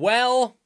Well,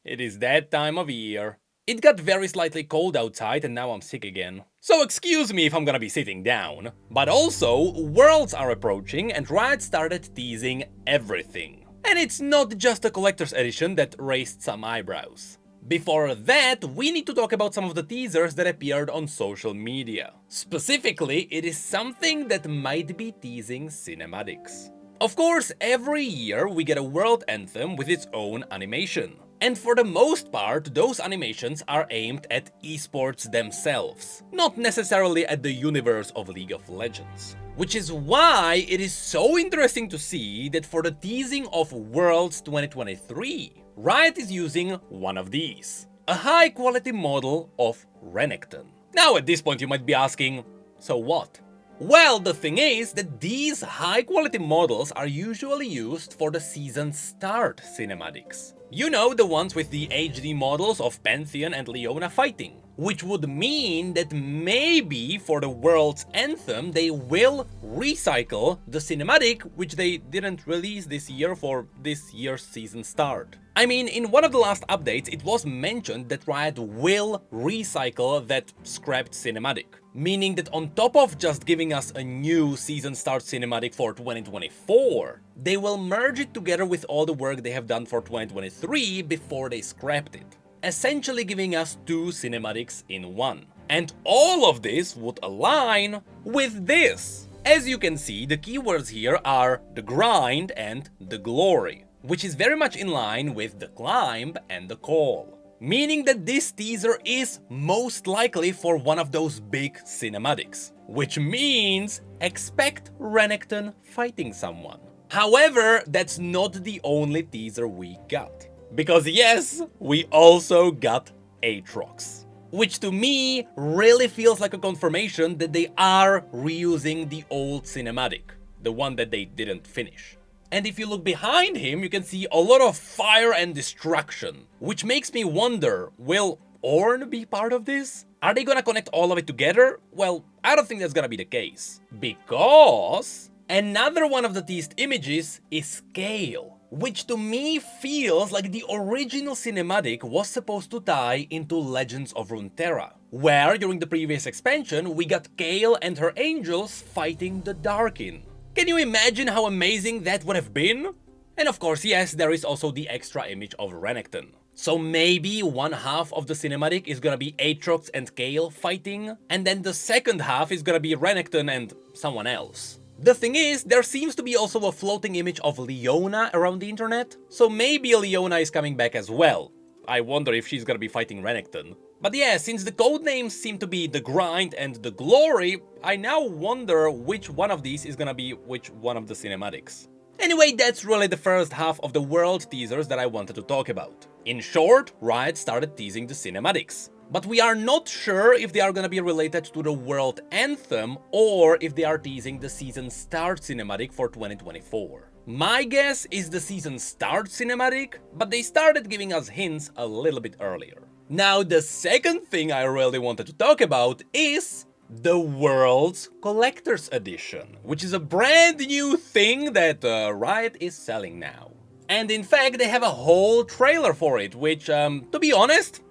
it is that time of year. It got very slightly cold outside and now I'm sick again. So excuse me if I'm gonna be sitting down. But also, Worlds are approaching and Riot started teasing everything. And it's not just a collector's edition that raised some eyebrows. Before that, we need to talk about some of the teasers that appeared on social media. Specifically, it is something that might be teasing cinematics. Of course, every year we get a world anthem with its own animation. And for the most part, those animations are aimed at esports themselves, not necessarily at the universe of League of Legends. Which is why it is so interesting to see that for the teasing of Worlds 2023, Riot is using one of these. A high quality model of Renekton. Now at this point you might be asking, so what? Well, the thing is that these high quality models are usually used for the season start cinematics. You know, the ones with the HD models of Pantheon and Leona fighting. Which would mean that maybe for the World's Anthem they will recycle the cinematic which they didn't release this year for this year's season start. I mean, in one of the last updates it was mentioned that Riot will recycle that scrapped cinematic. Meaning that on top of just giving us a new season start cinematic for 2024, they will merge it together with all the work they have done for 2023 before they scrapped it. Essentially giving us two cinematics in one. And all of this would align with this. As you can see, the keywords here are the grind and the glory, which is very much in line with the climb and the call. Meaning that this teaser is most likely for one of those big cinematics. Which means expect Renekton fighting someone. However, that's not the only teaser we got. Because yes, we also got Aatrox. Which to me really feels like a confirmation that they are reusing the old cinematic. The one that they didn't finish. And if you look behind him, you can see a lot of fire and destruction. Which makes me wonder, will Ornn be part of this? Are they gonna connect all of it together? Well, I don't think that's gonna be the case. Because another one of the teased images is Kayle. Which to me feels like the original cinematic was supposed to tie into Legends of Runeterra, where during the previous expansion we got Kayle and her angels fighting the Darkin. Can you imagine how amazing that would have been? And of course, yes, there is also the extra image of Renekton. So maybe one half of the cinematic is gonna be Aatrox and Kayle fighting, and then the second half is gonna be Renekton and someone else. The thing is, there seems to be also a floating image of Leona around the internet, so maybe Leona is coming back as well. I wonder if she's gonna be fighting Renekton. But yeah, since the codenames seem to be the grind and the glory, I now wonder which one of these is gonna be which one of the cinematics. Anyway, that's really the first half of the world teasers that I wanted to talk about. In short, Riot started teasing the cinematics. But we are not sure if they are gonna be related to the World Anthem or if they are teasing the Season Start cinematic for 2024. My guess is the Season Start cinematic, but they started giving us hints a little bit earlier. Now, the second thing I really wanted to talk about is the World's Collector's Edition, which is a brand new thing that Riot is selling now. And in fact, they have a whole trailer for it, which, to be honest,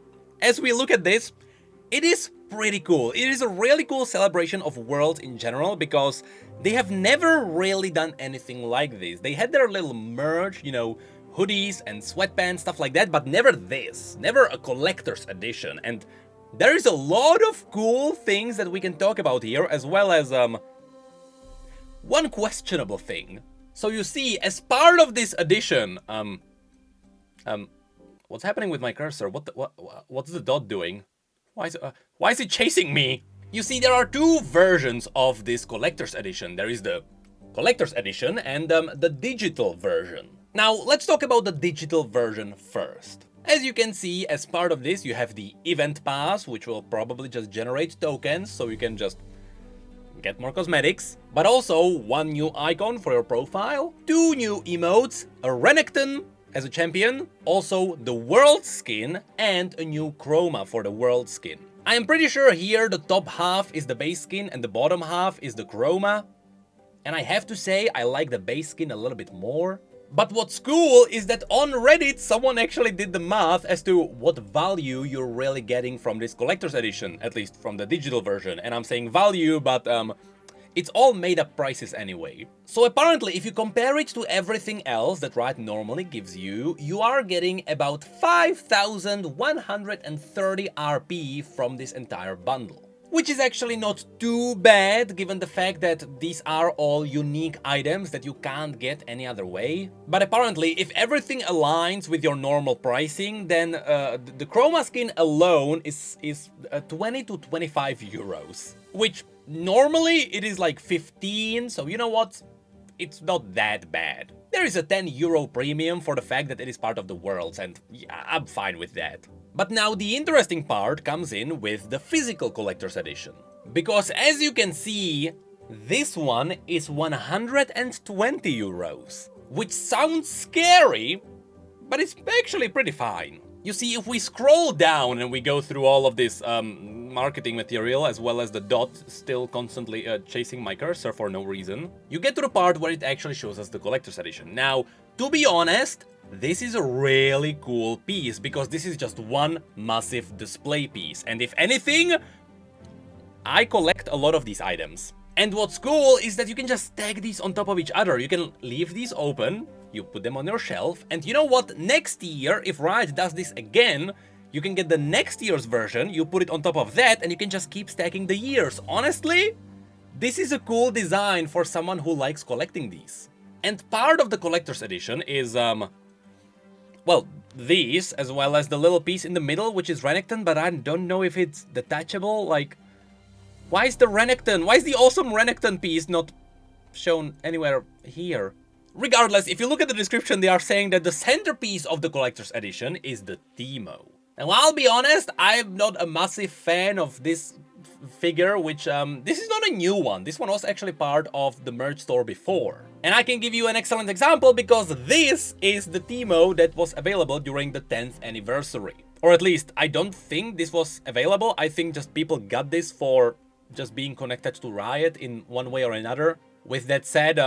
as we look at this, it is pretty cool. It is a really cool celebration of Worlds in general because they have never really done anything like this. They had their little merch, you know, hoodies and sweatpants, stuff like that, but never this. Never a collector's edition. And there is a lot of cool things that we can talk about here, as well as, one questionable thing. So you see, as part of this edition, what's happening with my cursor? What's the dot doing? Why is it chasing me? You see, there are two versions of this collector's edition. There is the collector's edition and the digital version. Now, let's talk about the digital version first. As you can see, as part of this, you have the event pass, which will probably just generate tokens, so you can just get more cosmetics. But also, one new icon for your profile, two new emotes, a Renekton as a champion, also the world skin, and a new chroma for the world skin. I am pretty sure here the top half is the base skin and the bottom half is the chroma. And I have to say, I like the base skin a little bit more. But what's cool is that on Reddit, someone actually did the math as to what value you're really getting from this collector's edition, at least from the digital version. And I'm saying value, but it's all made up prices anyway. So apparently, if you compare it to everything else that Riot normally gives you, you are getting about 5,130 RP from this entire bundle. Which is actually not too bad, given the fact that these are all unique items that you can't get any other way. But apparently, if everything aligns with your normal pricing, then the chroma skin alone is 20 to 25 euros. Which normally it is like 15, so you know what? It's not that bad. There is a 10 euro premium for the fact that it is part of the Worlds, and yeah, I'm fine with that. But now the interesting part comes in with the physical collector's edition. Because as you can see, this one is 120 euros. Which sounds scary, but it's actually pretty fine. You see, if we scroll down and we go through all of this marketing material, as well as the dot still constantly chasing my cursor for no reason, you get to the part where it actually shows us the collector's edition. Now, to be honest, this is a really cool piece, because this is just one massive display piece. And if anything, I collect a lot of these items. And what's cool is that you can just stack these on top of each other. You can leave these open, you put them on your shelf, and you know what? Next year, if Riot does this again, you can get the next year's version, you put it on top of that, and you can just keep stacking the years. Honestly, this is a cool design for someone who likes collecting these. And part of the collector's edition is, well, these, as well as the little piece in the middle, which is Renekton, but I don't know if it's detachable. Like, why is the awesome Renekton piece not shown anywhere here? Regardless, if you look at the description, they are saying that the centerpiece of the collector's edition is the Teemo. And I'll be honest, I'm not a massive fan of this figure, which, this is not a new one. This one was actually part of the merch store before. And I can give you an excellent example, because this is the Teemo that was available during the 10th anniversary. Or at least, I don't think this was available. I think just people got this for just being connected to Riot in one way or another. With that said,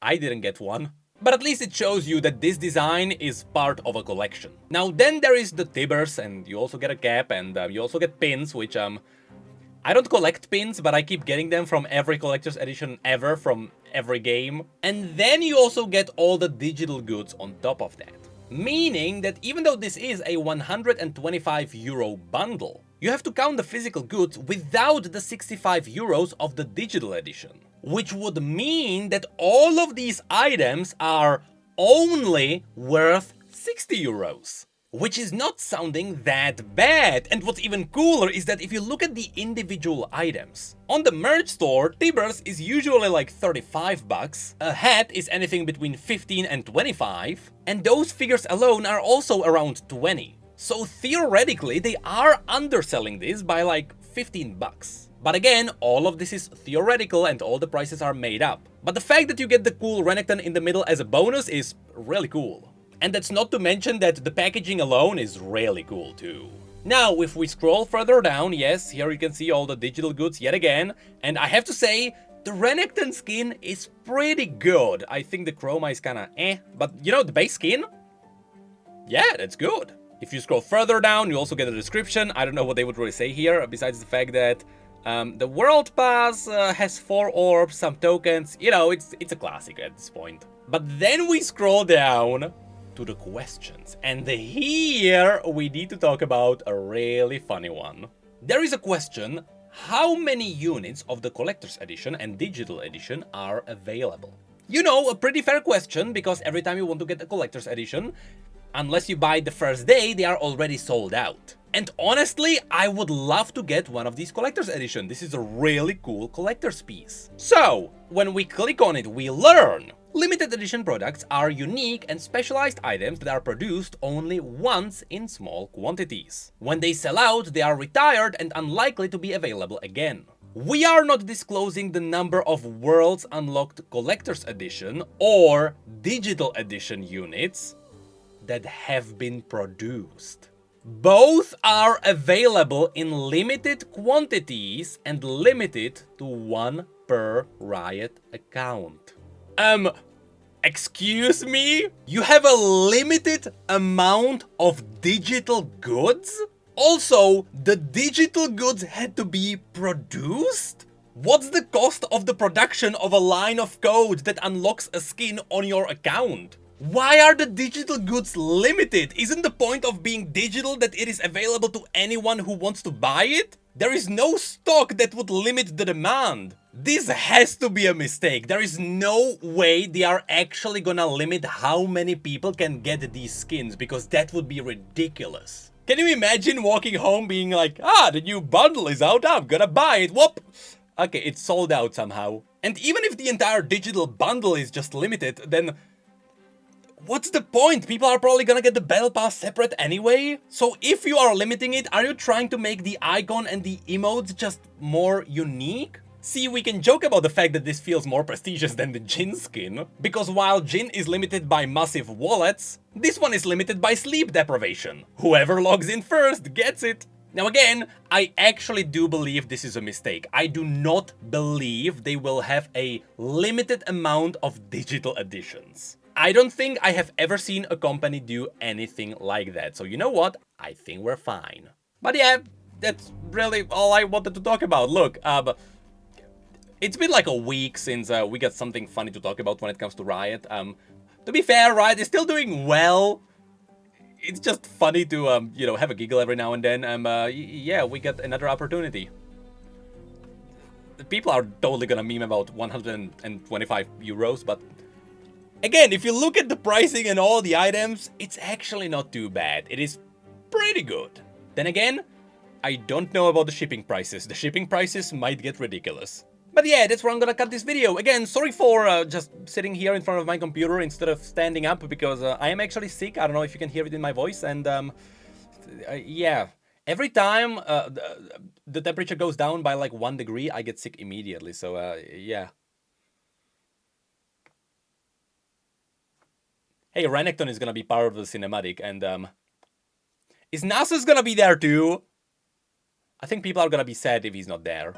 I didn't get one. But at least it shows you that this design is part of a collection. Now then there is the Tibbers, and you also get a cap, and you also get pins, which I don't collect pins, but I keep getting them from every collector's edition ever, from every game. And then you also get all the digital goods on top of that. Meaning that even though this is a 125 euro bundle, you have to count the physical goods without the 65 euros of the digital edition. Which would mean that all of these items are only worth 60 euros. Which is not sounding that bad. And what's even cooler is that if you look at the individual items, on the merch store, Tibbers is usually like 35 bucks, a hat is anything between 15 and 25, and those figures alone are also around 20. So theoretically, they are underselling this by like 15 bucks. But again, all of this is theoretical and all the prices are made up. But the fact that you get the cool Renekton in the middle as a bonus is really cool. And that's not to mention that the packaging alone is really cool too. Now, if we scroll further down, yes, here you can see all the digital goods yet again. And I have to say, the Renekton skin is pretty good. I think the chroma is kinda but you know, the base skin? Yeah, that's good. If you scroll further down, you also get a description. I don't know what they would really say here, besides the fact that the World Pass has 4 orbs, some tokens. You know, it's a classic at this point. But then we scroll down to the questions. And here we need to talk about a really funny one. There is a question: how many units of the Collector's Edition and Digital Edition are available? You know, a pretty fair question, because every time you want to get a Collector's Edition, unless you buy the first day, they are already sold out. And honestly, I would love to get one of these Collector's Edition. This is a really cool collector's piece. So, when we click on it, we learn limited edition products are unique and specialized items that are produced only once in small quantities. When they sell out, they are retired and unlikely to be available again. We are not disclosing the number of Worlds Unlocked Collector's Edition or Digital Edition units that have been produced. Both are available in limited quantities and limited to 1 per Riot account. Excuse me? You have a limited amount of digital goods? Also, the digital goods had to be produced? What's the cost of the production of a line of code that unlocks a skin on your account? Why are the digital goods limited? Isn't the point of being digital that it is available to anyone who wants to buy it? There is no stock that would limit the demand. This has to be a mistake. There is no way they are actually gonna limit how many people can get these skins, because that would be ridiculous. Can you imagine walking home being like, the new bundle is out, I'm gonna buy it, whoop! Okay, it's sold out somehow. And even if the entire digital bundle is just limited, then what's the point? People are probably gonna get the battle pass separate anyway. So if you are limiting it, are you trying to make the icon and the emotes just more unique? See, we can joke about the fact that this feels more prestigious than the Jhin skin, because while Jhin is limited by massive wallets, this one is limited by sleep deprivation. Whoever logs in first gets it. Now again, I actually do believe this is a mistake. I do not believe they will have a limited amount of digital editions. I don't think I have ever seen a company do anything like that. So you know what? I think we're fine. But yeah, that's really all I wanted to talk about. Look, it's been like a week since we got something funny to talk about when it comes to Riot. To be fair, Riot is still doing well. It's just funny to, you know, have a giggle every now and then. Yeah, we got another opportunity. The people are totally gonna meme about 125 euros, but again, if you look at the pricing and all the items, it's actually not too bad. It is pretty good. Then again, I don't know about the shipping prices. The shipping prices might get ridiculous. But yeah, that's where I'm gonna cut this video. Again, sorry for just sitting here in front of my computer instead of standing up, because I am actually sick. I don't know if you can hear it in my voice. And yeah, every time the temperature goes down by like 1 degree, I get sick immediately. So yeah. Hey, Renekton is gonna be part of the cinematic, and is Nasus gonna be there too? I think people are gonna be sad if he's not there.